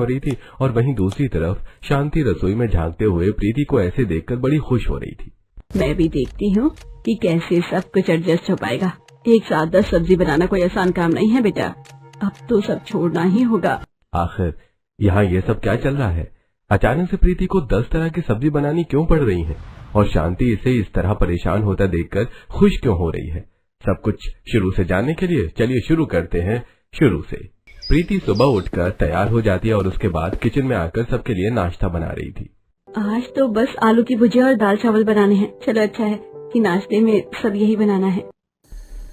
हो रही थी और वहीं दूसरी तरफ शांति रसोई में झांकते हुए प्रीति को ऐसे देखकर बड़ी खुश हो रही थी। मैं भी देखती हूँ कि कैसे सब कुछ एडजस्ट हो पाएगा। एक साथ 10 सब्जी बनाना कोई आसान काम नहीं है बेटा, अब तो सब छोड़ना ही होगा। आखिर यहाँ ये सब क्या चल रहा है? अचानक से प्रीति को 10 तरह की सब्जी बनानी क्यों पड़ रही है और शांति इसे इस तरह परेशान होता देखकर खुश क्यों हो रही है? सब कुछ शुरू से जानने के लिए चलिए शुरू करते हैं शुरू से। प्रीति सुबह उठकर तैयार हो जाती है और उसके बाद किचन में आकर सबके लिए नाश्ता बना रही थी। आज तो बस आलू की भुजिया और दाल चावल बनाने हैं। चलो अच्छा है कि नाश्ते में सब यही बनाना है।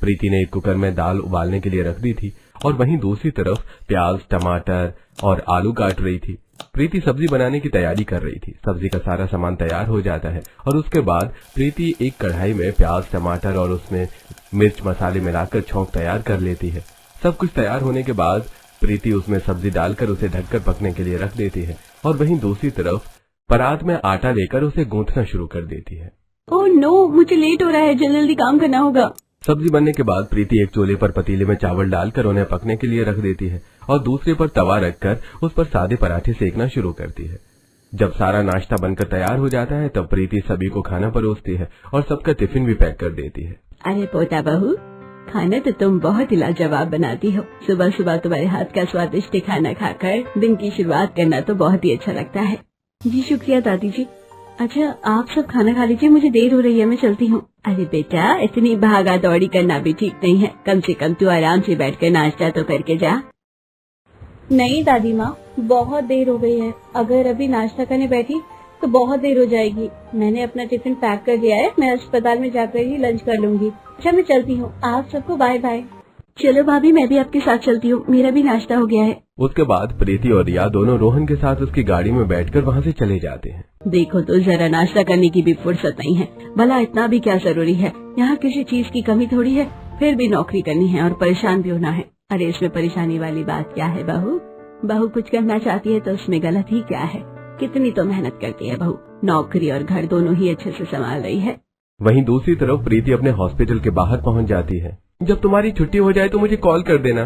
प्रीति ने एक कुकर में दाल उबालने के लिए रख दी थी और वहीं दूसरी तरफ प्याज, टमाटर और आलू काट रही थी। प्रीति सब्जी बनाने की तैयारी कर रही थी। सब्जी का सारा सामान तैयार हो जाता है और उसके बाद प्रीति एक कढ़ाई में प्याज, टमाटर और उसमें मिर्च मसाले मिलाकर छौंक तैयार कर लेती है। सब कुछ तैयार होने के बाद प्रीति उसमें सब्जी डालकर उसे ढककर पकने के लिए रख देती है और वहीं दूसरी तरफ परात में आटा लेकर उसे गूंथना शुरू कर देती है। ओह नो, मुझे लेट हो रहा है, जल्दी जल्दी काम करना होगा। सब्जी बनने के बाद प्रीति एक चूल्हे पर पतीले में चावल डालकर उन्हें पकने के लिए रख देती है और दूसरे पर तवा रखकर उस पर सादे पराठे सेकना शुरू करती है। जब सारा नाश्ता बनकर तैयार हो जाता है तब प्रीति सभी को खाना परोसती है और सबका टिफिन भी पैक कर देती है। अरे पोता बहू, खाना तो तुम बहुत ही लाजवाब बनाती हो। सुबह सुबह तुम्हारे हाथ का स्वादिष्ट खाना खाकर दिन की शुरुआत करना तो बहुत ही अच्छा लगता है। जी शुक्रिया दादी जी। अच्छा आप सब खाना खा लीजिए, मुझे देर हो रही है, मैं चलती हूँ। अरे बेटा, इतनी भागा दौड़ी करना भी ठीक नहीं है, कम से कम तू आराम से बैठकर नाश्ता तो करके जा। नहीं दादी माँ, बहुत देर हो गई है, अगर अभी नाश्ता करने बैठी तो बहुत देर हो जाएगी। मैंने अपना टिफिन पैक कर दिया है, मैं अस्पताल में जाकर ही लंच कर लूंगी। अच्छा मैं चलती हूँ, आप सबको बाय बाय। चलो भाभी, मैं भी आपके साथ चलती हूँ, मेरा भी नाश्ता हो गया है। उसके बाद प्रीति और रिया दोनों रोहन के साथ उसकी गाड़ी में बैठकर वहाँ से चले जाते हैं। देखो तो जरा, नाश्ता करने की भी फुर्सत नहीं है, भला इतना भी क्या जरूरी है? यहाँ किसी चीज की कमी थोड़ी है, फिर भी नौकरी करनी है और परेशान भी होना है। अरे इसमें परेशानी वाली बात क्या है? बहू कुछ करना चाहती है तो उसमें गलत ही क्या है? कितनी तो मेहनत करती है बहू, नौकरी और घर दोनों ही अच्छे से संभाल रही है। वहीं दूसरी तरफ प्रीति अपने हॉस्पिटल के बाहर पहुंच जाती है। जब तुम्हारी छुट्टी हो जाए तो मुझे कॉल कर देना।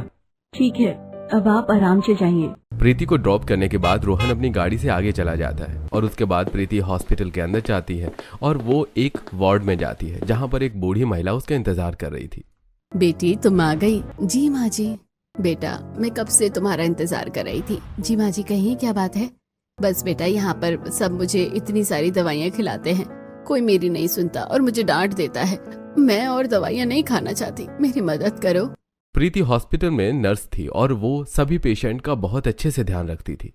ठीक है, अब आप आराम से जाइए। प्रीति को ड्रॉप करने के बाद रोहन अपनी गाड़ी से आगे चला जाता है और उसके बाद प्रीति हॉस्पिटल के अंदर जाती है और वो एक वार्ड में जाती है जहाँ पर एक बूढ़ी महिला उसका इंतजार कर रही थी। बेटी तुम आ गई? जी माँ जी। बेटा मैं कब से तुम्हारा इंतजार कर रही थी। जी माँ जी कहिए क्या बात है? बस बेटा यहाँ पर सब मुझे इतनी सारी दवाइयाँ खिलाते हैं, कोई मेरी नहीं सुनता और मुझे डांट देता है। मैं और दवाइयाँ नहीं खाना चाहती, मेरी मदद करो। प्रीति हॉस्पिटल में नर्स थी और वो सभी पेशेंट का बहुत अच्छे से ध्यान रखती थी।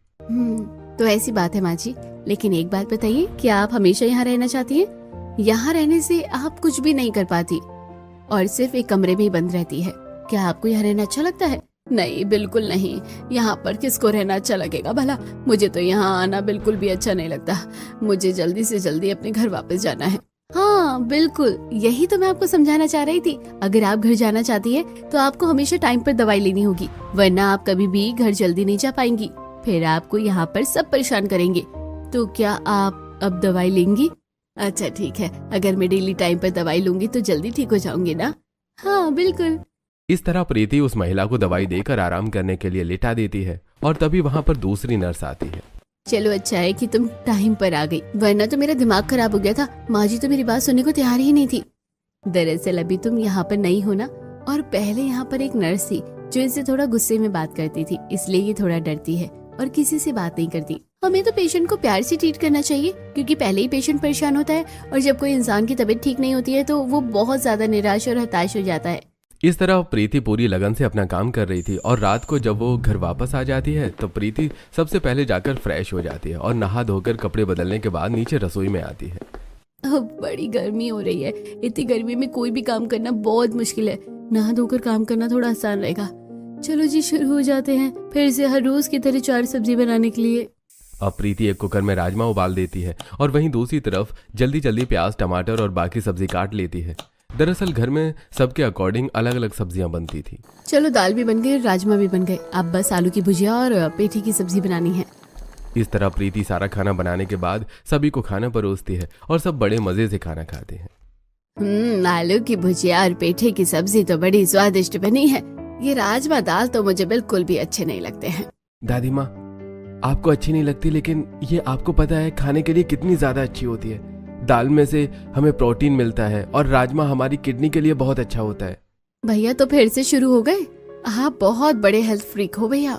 तो ऐसी बात है माँ जी, लेकिन एक बात बताइए, क्या आप हमेशा यहाँ रहना चाहती हैं? यहाँ रहने से आप कुछ भी नहीं कर पाती और सिर्फ एक कमरे में ही बंद रहती है। क्या आपको यहाँ रहना अच्छा लगता है? नहीं, बिल्कुल नहीं। यहाँ पर किसको रहना अच्छा लगेगा भला? मुझे तो यहाँ आना बिल्कुल भी अच्छा नहीं लगता। मुझे जल्दी से जल्दी अपने घर वापस जाना है। हाँ बिल्कुल, यही तो मैं आपको समझाना चाह रही थी। अगर आप घर जाना चाहती है तो आपको हमेशा टाइम पर दवाई लेनी होगी, वरना आप कभी भी घर जल्दी नहीं जा पाएंगी। फिर आपको यहाँ पर सब परेशान करेंगे। तो क्या आप अब दवाई लेंगी? अच्छा ठीक है, अगर मैं डेली टाइम पर दवाई लूंगी तो जल्दी ठीक हो जाऊंगी ना? हाँ बिल्कुल। इस तरह प्रीति उस महिला को दवाई देकर आराम करने के लिए लेटा देती है और तभी वहाँ पर दूसरी नर्स आती है। चलो अच्छा है कि तुम टाइम पर आ गई, वरना तो मेरा दिमाग खराब हो गया था। माँ जी तो मेरी बात सुनने को तैयार ही नहीं थी। दरअसल अभी तुम यहाँ पर नहीं हो ना, और पहले यहाँ पर एक नर्स थी जो इनसे थोड़ा गुस्से में बात करती थी, इसलिए ये थोड़ा डरती है और किसी से बात नहीं करती। हमें तो पेशेंट को प्यार से ट्रीट करना चाहिए, क्योंकि पहले ही पेशेंट परेशान होता है और जब कोई इंसान की तबीयत ठीक नहीं होती है तो वो बहुत ज्यादा निराश और हताश हो जाता है। इस तरह प्रीति पूरी लगन से अपना काम कर रही थी और रात को जब वो घर वापस आ जाती है तो प्रीति सबसे पहले जाकर फ्रेश हो जाती है और नहा धोकर कपड़े बदलने के बाद नीचे रसोई में आती है। अब बड़ी गर्मी हो रही है, इतनी गर्मी में कोई भी काम करना बहुत मुश्किल है। नहा धोकर काम करना थोड़ा आसान रहेगा। चलो जी शुरू हो जाते हैं फिर से हर रोज की तरह 4 सब्जी बनाने के लिए। अब प्रीति एक कुकर में राजमा उबाल देती है और वहीं दूसरी तरफ जल्दी जल्दी प्याज, टमाटर और बाकी सब्जी काट लेती है। दरअसल घर में सबके अकॉर्डिंग अलग अलग सब्जियां बनती थी। चलो दाल भी बन गई, राजमा भी बन गए, अब बस आलू की भुजिया और पेठी की सब्जी बनानी है। इस तरह प्रीति सारा खाना बनाने के बाद सभी को खाना परोसती है और सब बड़े मजे से खाना खाते हैं। आलू की भुजिया और पेठे की सब्जी तो बड़ी स्वादिष्ट बनी है। ये राजमा दाल तो मुझे बिल्कुल भी अच्छे नहीं लगते हैं। दादी माँ, आपको अच्छी नहीं लगती, लेकिन ये आपको पता है खाने के लिए कितनी ज्यादा अच्छी होती है। दाल में से हमें प्रोटीन मिलता है और राजमा हमारी किडनी के लिए बहुत अच्छा होता है। भैया तो फिर से शुरू हो गए। आप बहुत बड़े हेल्थ फ्रीक हो भैया।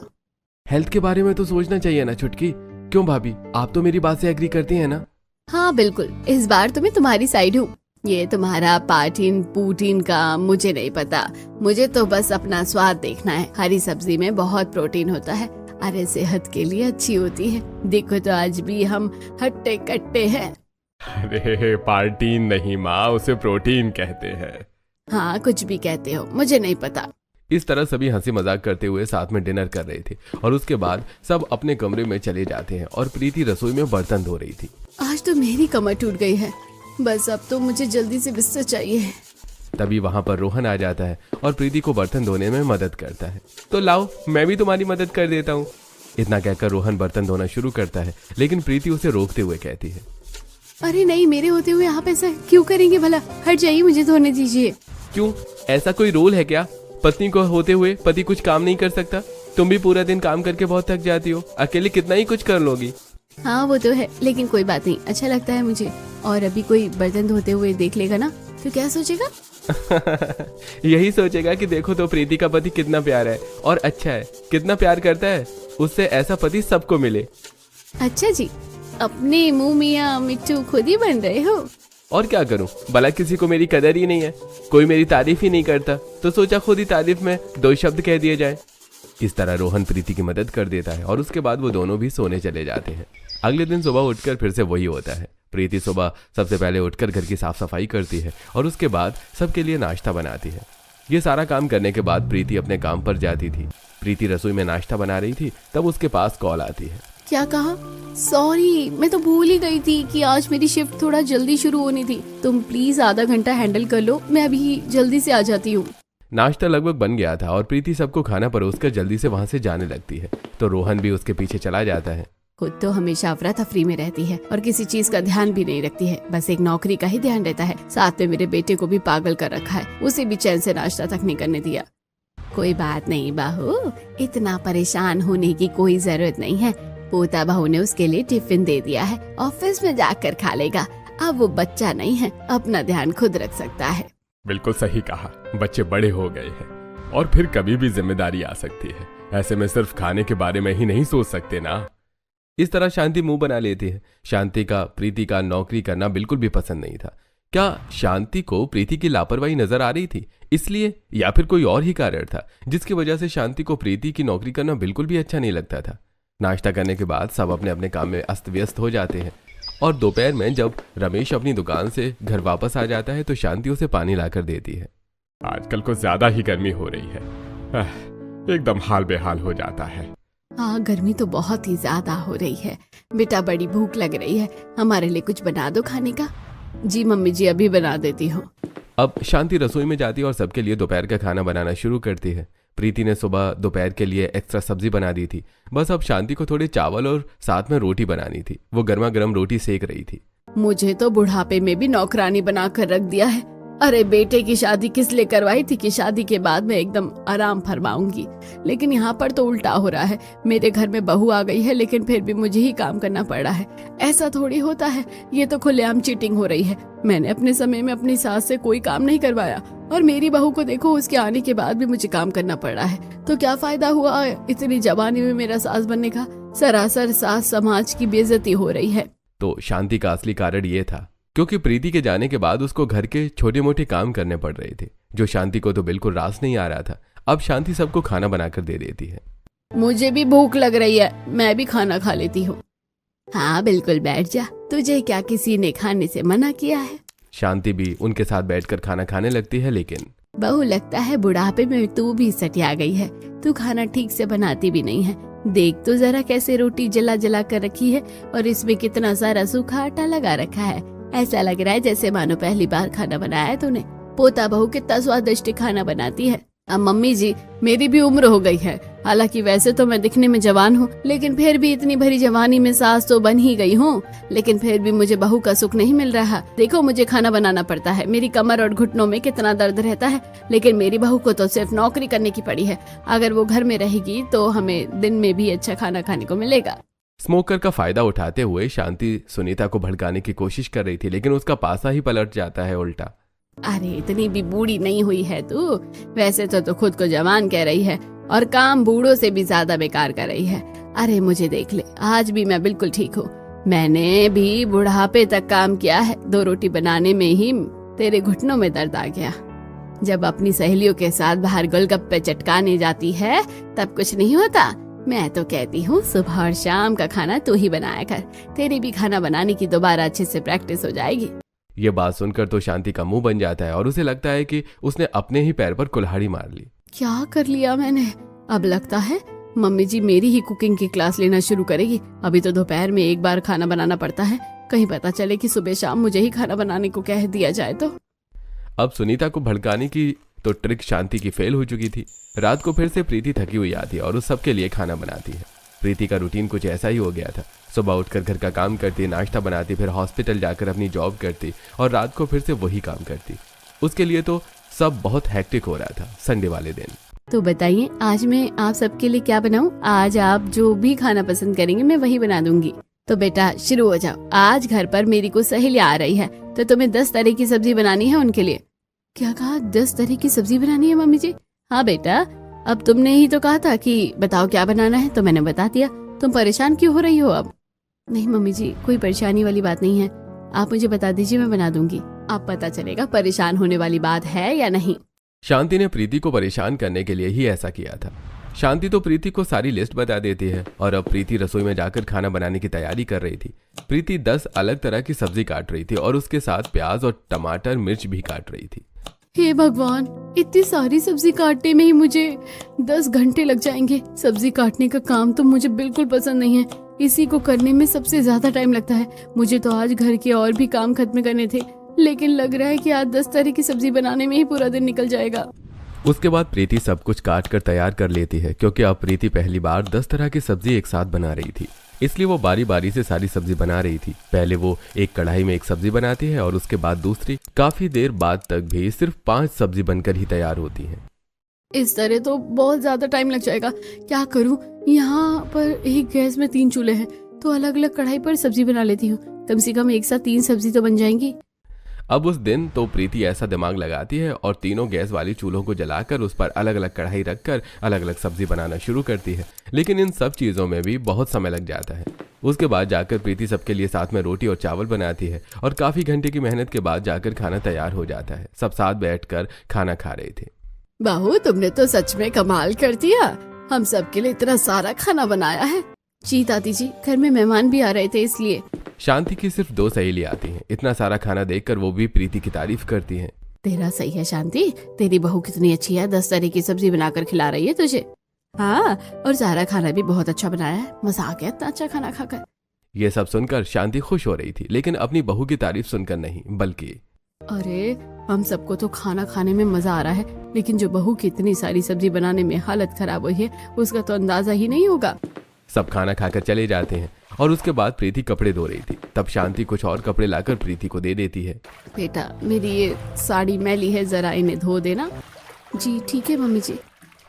हेल्थ के बारे में तो सोचना चाहिए ना छुटकी। क्यों भाभी, आप तो मेरी बात से एग्री करती हैं ना? हाँ बिल्कुल, इस बार तो मैं तुम्हारी साइड हूँ। ये तुम्हारा पाटीन पूटीन का मुझे नहीं पता, मुझे तो बस अपना स्वाद देखना है। हरी सब्जी में बहुत प्रोटीन होता है, अरे सेहत के लिए अच्छी होती है। देखो तो आज भी हम हट्टे कट्टे हैं। अरे पार्टीन नहीं माँ, उसे प्रोटीन कहते हैं। हाँ कुछ भी कहते हो, मुझे नहीं पता। इस तरह सभी हंसी मजाक करते हुए साथ में डिनर कर रहे थे और उसके बाद सब अपने कमरे में चले जाते हैं और प्रीति रसोई में बर्तन धो रही थी। आज तो मेरी कमर टूट गई है, बस अब तो मुझे जल्दी से बिस्तर चाहिए। तभी वहाँ पर रोहन आ जाता है और प्रीति को बर्तन धोने में मदद करता है। तो लाओ मैं भी तुम्हारी मदद कर देता हूँ। इतना कहकर रोहन बर्तन धोना शुरू करता है, लेकिन प्रीति उसे रोकते हुए कहती है, अरे नहीं, मेरे होते हुए आप ऐसा क्यों करेंगे भला? हट जाइए, मुझे धोने दीजिए। क्यों, ऐसा कोई रूल है क्या? पत्नी को होते हुए पति कुछ काम नहीं कर सकता? तुम भी पूरा दिन काम करके बहुत थक जाती हो, अकेले कितना ही कुछ कर लोगी। हाँ वो तो है, लेकिन कोई बात नहीं, अच्छा लगता है मुझे। और अभी कोई बर्तन धोते हुए देख लेगा ना तो क्या सोचेगा? यही सोचेगा कि देखो तो प्रीति का पति कितना प्यारा है और अच्छा है, कितना प्यार करता है, उससे ऐसा पति सबको मिले। अच्छा जी, अपने मुंह मियाँ मिट्टू खुद ही बन रहे हो। और क्या करूं, भला किसी को मेरी कदर ही नहीं है, कोई मेरी तारीफ ही नहीं करता, तो सोचा खुद ही तारीफ में 2 शब्द कह दिए जाए। इस तरह रोहन प्रीति की मदद कर देता है और उसके बाद वो दोनों भी सोने चले जाते हैं। अगले दिन सुबह उठकर फिर से वही होता है। प्रीति सुबह सबसे पहले उठकर घर की साफ सफाई करती है और उसके बाद सबके लिए नाश्ता बनाती है। ये सारा काम करने के बाद प्रीति अपने काम पर जाती थी। प्रीति रसोई में नाश्ता बना रही थी, तब उसके पास कॉल आती है। क्या कहा? सॉरी, मैं तो भूल ही गई थी कि आज मेरी शिफ्ट थोड़ा जल्दी शुरू होनी थी। तुम प्लीज आधा घंटा हैंडल कर लो, मैं अभी जल्दी से आ जाती हूँ। नाश्ता लगभग बन गया था और प्रीति सबको खाना परोसकर जल्दी से वहाँ से जाने लगती है, तो रोहन भी उसके पीछे चला जाता है। खुद तो हमेशा अफरा तफरी में रहती है और किसी चीज का ध्यान भी नहीं रखती है, बस एक नौकरी का ही ध्यान रहता है। साथ में मेरे बेटे को भी पागल कर रखा है, उसे भी चैन से नाश्ता तक नहीं करने दिया। कोई बात नहीं बहू, इतना परेशान होने की कोई जरूरत नहीं है। पोता बहू ने उसके लिए टिफिन दे दिया है, ऑफिस में जाकर खा लेगा। अब वो बच्चा नहीं है, अपना ध्यान खुद रख सकता है। बिल्कुल सही कहा, बच्चे बड़े हो गए हैं और फिर कभी भी जिम्मेदारी आ सकती है। ऐसे में सिर्फ खाने के बारे में ही नहीं सोच सकते ना। इस तरह शांति मुंह बना लेती है। शांति का प्रीति का नौकरी करना बिल्कुल भी पसंद नहीं था। क्या शांति को प्रीति की लापरवाही नजर आ रही थी इसलिए, या फिर कोई और ही कारण था जिसकी वजह से शांति को प्रीति की नौकरी करना बिल्कुल भी अच्छा नहीं लगता था? नाश्ता करने के बाद सब अपने अपने काम में अस्त व्यस्त हो जाते हैं और दोपहर में जब रमेश अपनी दुकान से घर वापस आ जाता है तो शांति उसे पानी लाकर देती है। आजकल कुछ ज्यादा ही गर्मी हो रही है, एकदम हाल बेहाल हो जाता है। हाँ गर्मी तो बहुत ही ज्यादा हो रही है। बेटा बड़ी भूख लग रही है, हमारे लिए कुछ बना दो खाने का। जी मम्मी जी, अभी बना देती हूँ। अब शांति रसोई में जाती है और सबके लिए दोपहर का खाना बनाना शुरू करती है। प्रीति ने सुबह दोपहर के लिए एक्स्ट्रा सब्जी बना दी थी, बस अब शांति को थोड़े चावल और साथ में रोटी बनानी थी। वो गर्मा गर्म रोटी सेक रही थी। मुझे तो बुढ़ापे में भी नौकरानी बना कर रख दिया है। अरे बेटे की शादी किस लिए करवाई थी कि शादी के बाद मैं एकदम आराम फरमाऊंगी, लेकिन यहाँ पर तो उल्टा हो रहा है। मेरे घर में बहू आ गई है लेकिन फिर भी मुझे ही काम करना पड़ रहा है। ऐसा थोड़ी होता है, ये तो खुलेआम चीटिंग हो रही है। मैंने अपने समय में अपनी सास से कोई काम नहीं करवाया और मेरी बहू को देखो, उसके आने के बाद भी मुझे काम करना पड़ रहा है। तो क्या फायदा हुआ इतनी जवानी में मेरा सास बनने का? सरासर सास समाज की बेइज्जती हो रही है। तो शांति का असली कारण ये था क्योंकि प्रीति के जाने के बाद उसको घर के छोटे मोटे काम करने पड़ रहे थे, जो शांति को तो बिल्कुल रास नहीं आ रहा था। अब शांति सबको खाना बनाकर दे देती है। मुझे भी भूख लग रही है, मैं भी खाना खा लेती हूँ। हाँ बिल्कुल, बैठ जा, तुझे क्या किसी ने खाने से मना किया है? शांति भी उनके साथ बैठकर खाना खाने लगती है, लेकिन बहू लगता है बुढ़ापे में तू भी सटिया गई है। तू खाना ठीक से बनाती भी नहीं है। देख तो जरा कैसे रोटी जला जला कर रखी है और इसमें कितना सारा सूखा आटा लगा रखा है। ऐसा लग रहा है जैसे मानो पहली बार खाना बनाया है तूने। पोता बहू कितना स्वादिष्ट खाना बनाती है। अब मम्मी जी, मेरी भी उम्र हो गई है। हालांकि वैसे तो मैं दिखने में जवान हूँ, लेकिन फिर भी इतनी भरी जवानी में सास तो बन ही गई हूँ, लेकिन फिर भी मुझे बहू का सुख नहीं मिल रहा। देखो मुझे खाना बनाना पड़ता है, मेरी कमर और घुटनों में कितना दर्द रहता है, लेकिन मेरी बहू को तो सिर्फ नौकरी करने की पड़ी है। अगर वो घर में रहेगी तो हमें दिन में भी अच्छा खाना खाने को मिलेगा। स्मोकर का फायदा उठाते हुए शांति सुनीता को भड़काने की कोशिश कर रही थी, लेकिन उसका पासा ही पलट जाता है उल्टा। अरे इतनी भी बूढ़ी नहीं हुई है तू। वैसे तो खुद को जवान कह रही है और काम बूढ़ों से भी ज्यादा बेकार कर रही है। अरे मुझे देख ले, आज भी मैं बिल्कुल ठीक हूँ। मैंने भी बुढ़ापे तक काम किया है। 2 रोटी बनाने में ही तेरे घुटनों में दर्द आ गया। जब अपनी सहेलियों के साथ बाहर गोलगप्पे चटकाने जाती है तब कुछ नहीं होता। मैं तो कहती हूँ सुबह और शाम का खाना तू ही बनाया कर। तेरी भी खाना बनाने की दोबारा अच्छे से प्रैक्टिस हो जाएगी। ये बात सुनकर तो शांति का मुंह बन जाता है और उसे लगता है कि उसने अपने ही पैर पर कुल्हाड़ी मार ली। क्या कर लिया मैंने? अब लगता है मम्मी जी मेरी ही कुकिंग की क्लास लेना शुरू करेगी। अभी तो दोपहर में एक बार खाना बनाना पड़ता है, कहीं पता चले कि सुबह शाम मुझे ही खाना बनाने को कह दिया जाए तो। अब सुनीता को भड़काने की तो ट्रिक शांति की फेल हो चुकी थी। रात को फिर से प्रीति थकी हुई आती है और उस सबके लिए खाना बनाती है। प्रीति का रूटीन कुछ ऐसा ही हो गया था। सुबह उठकर घर का काम करती, नाश्ता बनाती, फिर हॉस्पिटल जाकर अपनी जॉब करती और रात को फिर से वही काम करती। उसके लिए तो सब बहुत हेक्टिक हो रहा था संडे वाले दिन। तो बताइए आज मैं आप सबके लिए क्या बनाऊं? आज आप जो भी खाना पसंद करेंगे मैं वही बना दूंगी। तो बेटा शुरू हो जाओ। आज घर पर मेरी को सहेलियां आ रही है तो तुम्हें 10 तरह की सब्जी बनानी है उनके लिए। क्या कहा? 10 तरह की सब्जी बनानी है मम्मी जी? हाँ बेटा, अब तुमने ही तो कहा था कि बताओ क्या बनाना है, तो मैंने बता दिया। तुम परेशान क्यों हो रही हो अब? नहीं मम्मी जी, कोई परेशानी वाली बात नहीं है। आप मुझे बता दीजिए, मैं बना दूंगी। अब पता चलेगा परेशान होने वाली बात है या नहीं। शांति ने प्रीति को परेशान करने के लिए ही ऐसा किया था। शांति तो प्रीति को सारी लिस्ट बता देती है और अब प्रीति रसोई में जाकर खाना बनाने की तैयारी कर रही थी। प्रीति 10 अलग तरह की सब्जी काट रही थी और उसके साथ प्याज और टमाटर मिर्च भी काट रही थी। हे भगवान, इतनी सारी सब्जी काटने में ही मुझे 10 घंटे लग जाएंगे। सब्जी काटने का काम तो मुझे बिल्कुल पसंद नहीं है। इसी को करने में सबसे ज्यादा टाइम लगता है। मुझे तो आज घर के और भी काम खत्म करने थे, लेकिन लग रहा है कि आज 10 तरह की सब्जी बनाने में ही पूरा दिन निकल जाएगा। उसके बाद प्रीति सब कुछ काट कर तैयार कर लेती है, क्योंकि अब प्रीति पहली बार 10 तरह की सब्जी एक साथ बना रही थी। इसलिए वो बारी बारी से सारी सब्जी बना रही थी। पहले वो एक कढ़ाई में एक सब्जी बनाती है और उसके बाद दूसरी। काफी देर बाद तक भी सिर्फ 5 सब्जी बनकर ही तैयार होती हैं। इस तरह तो बहुत ज्यादा टाइम लग जाएगा। क्या करूं? यहाँ पर एक गैस में 3 चूल्हे हैं, तो अलग अलग कढ़ाई पर सब्जी बना लेती हूँ। कम से कम एक साथ 3 सब्जी तो बन जाएंगी। अब उस दिन तो प्रीति ऐसा दिमाग लगाती है और तीनों गैस वाली चूल्हों को जलाकर उस पर अलग अलग कढ़ाई रखकर अलग अलग सब्जी बनाना शुरू करती है। लेकिन इन सब चीजों में भी बहुत समय लग जाता है। उसके बाद जाकर प्रीति सबके लिए साथ में रोटी और चावल बनाती है और काफी घंटे की मेहनत के बाद जाकर खाना तैयार हो जाता है। सब साथ बैठकर खाना खा रहे थे। बहू, तुमने तो सच में कमाल कर दिया। हम सबके लिए इतना सारा खाना बनाया है। जी दादी जी, घर में मेहमान भी आ रहे थे इसलिए। शांति की सिर्फ 2 सहेली आती हैं। इतना सारा खाना देखकर वो भी प्रीति की तारीफ करती हैं। तेरा सही है शांति, तेरी बहू कितनी अच्छी है। 10 तरह की सब्जी बनाकर खिला रही है तुझे। हाँ, और सारा खाना भी बहुत अच्छा बनाया है। मजा आ गया इतना अच्छा खाना खाकर। ये सब सुनकर शांति खुश हो रही थी, लेकिन अपनी बहू की तारीफ सुनकर नहीं, बल्कि अरे हम सबको तो खाना खाने में मजा आ रहा है, लेकिन जो बहू की इतनी सारी सब्जी बनाने में हालत खराब हुई है उसका तो अंदाजा ही नहीं होगा। सब खाना खाकर चले जाते हैं और उसके बाद प्रीति कपड़े धो रही थी। तब शांति कुछ और कपड़े लाकर प्रीति को दे देती है। बेटा, मेरी ये साड़ी मैली है, जरा इन्हें धो देना। जी ठीक है मम्मी जी।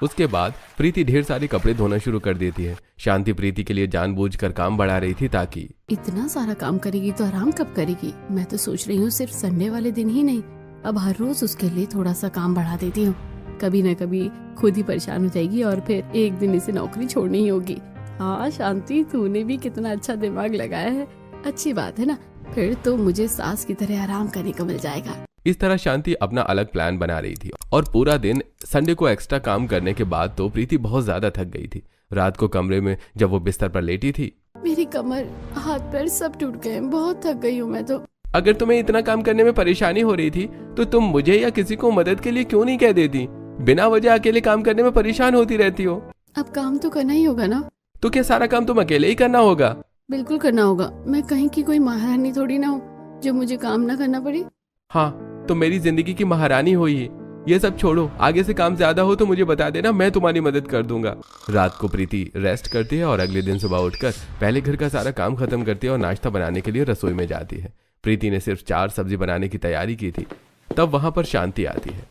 उसके बाद प्रीति ढेर सारे कपड़े धोना शुरू कर देती है। शांति प्रीति के लिए जानबूझकर काम बढ़ा रही थी ताकि इतना सारा काम करेगी तो आराम कब करेगी। मैं तो सोच रही हूँ सिर्फ संडे वाले दिन ही नहीं, अब हर रोज उसके लिए थोड़ा सा काम बढ़ा देती हूँ। कभी न कभी खुद ही परेशान हो जाएगी और फिर एक दिन इसे नौकरी छोड़नी ही होगी। हाँ शांति, तूने भी कितना अच्छा दिमाग लगाया है। अच्छी बात है ना, फिर तो मुझे सास की तरह आराम करने को मिल जाएगा। इस तरह शांति अपना अलग प्लान बना रही थी और पूरा दिन संडे को एक्स्ट्रा काम करने के बाद तो प्रीति बहुत ज्यादा थक गई थी। रात को कमरे में जब वो बिस्तर पर लेटी थी, मेरी कमर, हाथ पैर सब टूट गए, बहुत थक गई हूँ मैं तो। अगर तुम्हें इतना काम करने में परेशानी हो रही थी तो तुम मुझे या किसी को मदद के लिए क्यों नहीं कह देती? बिना वजह अकेले काम करने में परेशान होती रहती हो। अब काम तो करना ही होगा ना। तो क्या सारा काम तुम अकेले ही करना होगा? बिल्कुल करना होगा। मैं कहीं की कोई महारानी थोड़ी ना हूँ जो मुझे काम ना करना पड़े। हाँ, तो मेरी जिंदगी की महारानी हो ही। ये सब छोड़ो, आगे से काम ज्यादा हो तो मुझे बता देना, मैं तुम्हारी मदद कर दूंगा। रात को प्रीति रेस्ट करती है और अगले दिन सुबह उठकर पहले घर का सारा काम खत्म करती है और नाश्ता बनाने के लिए रसोई में जाती है। प्रीति ने सिर्फ 4 सब्जी बनाने की तैयारी की थी। तब वहां पर शांति आती है।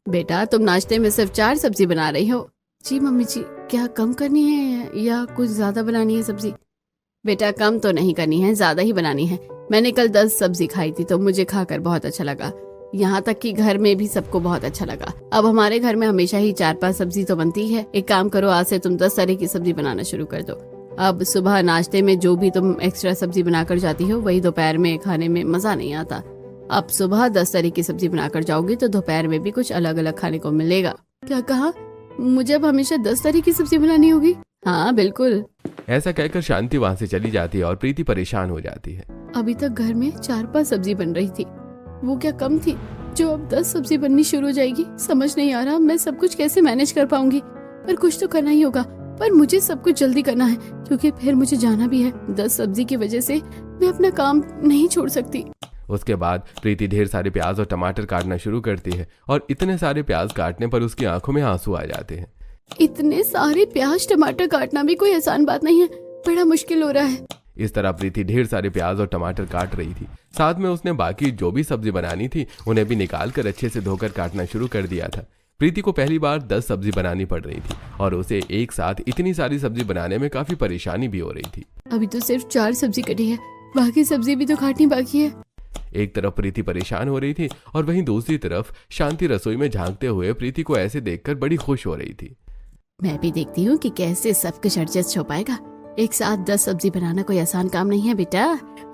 बेटा, तुम नाश्ते में सिर्फ 4 सब्जी बना रही हो? जी मम्मी जी। क्या कम करनी है या कुछ ज्यादा बनानी है सब्जी? बेटा कम तो नहीं करनी है, ज्यादा ही बनानी है। मैंने कल 10 सब्जी खाई थी तो मुझे खाकर बहुत अच्छा लगा, यहाँ तक कि घर में भी सबको बहुत अच्छा लगा। अब हमारे घर में हमेशा ही 4-5 सब्जी तो बनती है। एक काम करो, आज से तुम 10 तरह की सब्जी बनाना शुरू कर दो। अब सुबह नाश्ते में जो भी तुम एक्स्ट्रा सब्जी बनाकर जाती हो वही दोपहर में खाने में मजा नहीं आता। अब सुबह 10 तरह की सब्जी बनाकर जाओगी तो दोपहर में भी कुछ अलग अलग खाने को मिलेगा। क्या कहा? मुझे अब हमेशा 10 तरह की सब्जी बनानी होगी? हाँ बिल्कुल। ऐसा कहकर शांति वहाँ से चली जाती है और प्रीति परेशान हो जाती है। अभी तक घर में 4-5 सब्जी बन रही थी, वो क्या कम थी जो अब 10 सब्जी बननी शुरू हो जाएगी? समझ नहीं आ रहा मैं सब कुछ कैसे मैनेज कर पाऊंगी, पर कुछ तो करना ही होगा। पर मुझे सब कुछ जल्दी करना है क्योंकि फिर मुझे जाना भी है। 10 सब्जी की वजह से मैं अपना काम नहीं छोड़ सकती। उसके बाद प्रीति ढेर सारे प्याज और टमाटर काटना शुरू करती है और इतने सारे प्याज काटने पर उसकी आंखों में आंसू आ जाते हैं। इतने सारे प्याज टमाटर काटना भी कोई आसान बात नहीं है, बड़ा मुश्किल हो रहा है। इस तरह प्रीति ढेर सारे प्याज और टमाटर काट रही थी। साथ में उसने बाकी जो भी सब्जी बनानी थी उन्हें भी निकाल कर अच्छे से धोकर काटना शुरू कर दिया था। प्रीति को पहली बार 10 सब्जी बनानी पड़ रही थी और उसे एक साथ इतनी सारी सब्जी बनाने में काफी परेशानी भी हो रही थी। अभी तो सिर्फ 4 सब्जी कटी है, बाकी सब्जी भी तो काटनी बाकी है। एक तरफ प्रीति परेशान हो रही थी और वहीं दूसरी तरफ शांति रसोई में झांकते हुए प्रीति को ऐसे देखकर बड़ी खुश हो रही थी। मैं भी देखती हूँ कि कैसे सब कुछ एडजस्ट हो पाएगा। एक साथ 10 सब्जी बनाना कोई आसान काम नहीं है बेटा।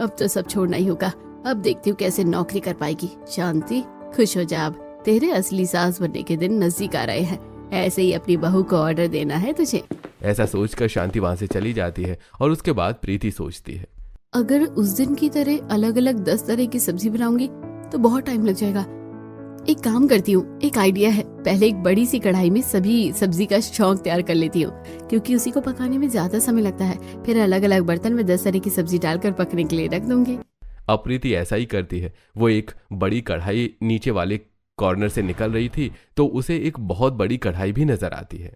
अब तो सब छोड़ना ही होगा। अब देखती हूँ कैसे नौकरी कर पाएगी। शांति खुश हो जा, अब तेरे असली सास बनने के दिन नजदीक आ रहे हैं। ऐसे ही अपनी बहू को ऑर्डर देना है तुझे। ऐसा सोचकर शांति वहाँ से चली जाती है और उसके बाद प्रीति सोचती है, अगर उस दिन की तरह अलग अलग 10 तरह की सब्जी बनाऊंगी तो बहुत टाइम लग जाएगा। एक काम करती हूँ, एक आइडिया है। पहले एक बड़ी सी कढ़ाई में सभी सब्जी का छौंक तैयार कर लेती हूँ क्योंकि उसी को पकाने में ज्यादा समय लगता है। फिर अलग अलग बर्तन में 10 तरह की सब्जी डालकर पकने के लिए रख दूंगी। अब प्रीति ऐसा ही करती है। वो एक बड़ी कढ़ाई नीचे वाले कॉर्नर से निकल रही थी तो उसे एक बहुत बड़ी कढ़ाई भी नजर आती है।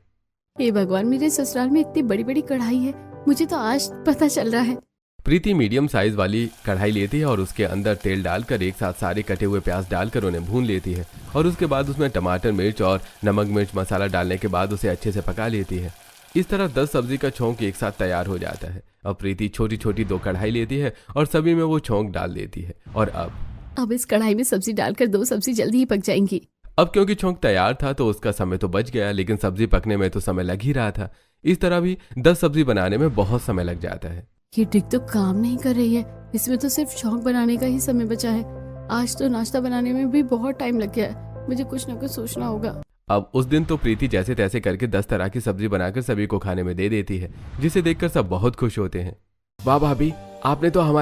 हे भगवान, मेरे ससुराल में इतनी बड़ी बड़ी कढ़ाई है, मुझे तो आज पता चल रहा है। प्रीति मीडियम साइज वाली कढ़ाई लेती है और उसके अंदर तेल डालकर एक साथ सारे कटे हुए प्याज डालकर उन्हें भून लेती है और उसके बाद उसमें टमाटर, मिर्च और नमक मिर्च मसाला डालने के बाद उसे अच्छे से पका लेती है। इस तरह 10 सब्जी का छौंक एक साथ तैयार हो जाता है। अब प्रीति छोटी छोटी 2 कढ़ाई लेती है और सभी में वो छौंक डाल देती है और अब इस कढ़ाई में सब्जी डालकर 2 सब्जी जल्दी ही पक जाएंगी। अब क्योंकि छौंक तैयार था तो उसका समय तो बच गया, लेकिन सब्जी पकने में तो समय लग ही रहा था। इस तरह भी 10 सब्जी बनाने में बहुत समय लग जाता है। ये ट्रिक तो काम नहीं कर रही है, इसमें तो सिर्फ छौंक बनाने का ही समय बचा है। आज तो नाश्ता बनाने में भी बहुत टाइम लग गया है, मुझे कुछ न कुछ सोचना होगा। अब उस दिन तो प्रीति जैसे तैसे करके 10 तरह की सब्जी बनाकर सभी को खाने में दे देती है, जिसे देखकर सब बहुत खुश होते हैं। वाह भाभी, आपने तो हमारे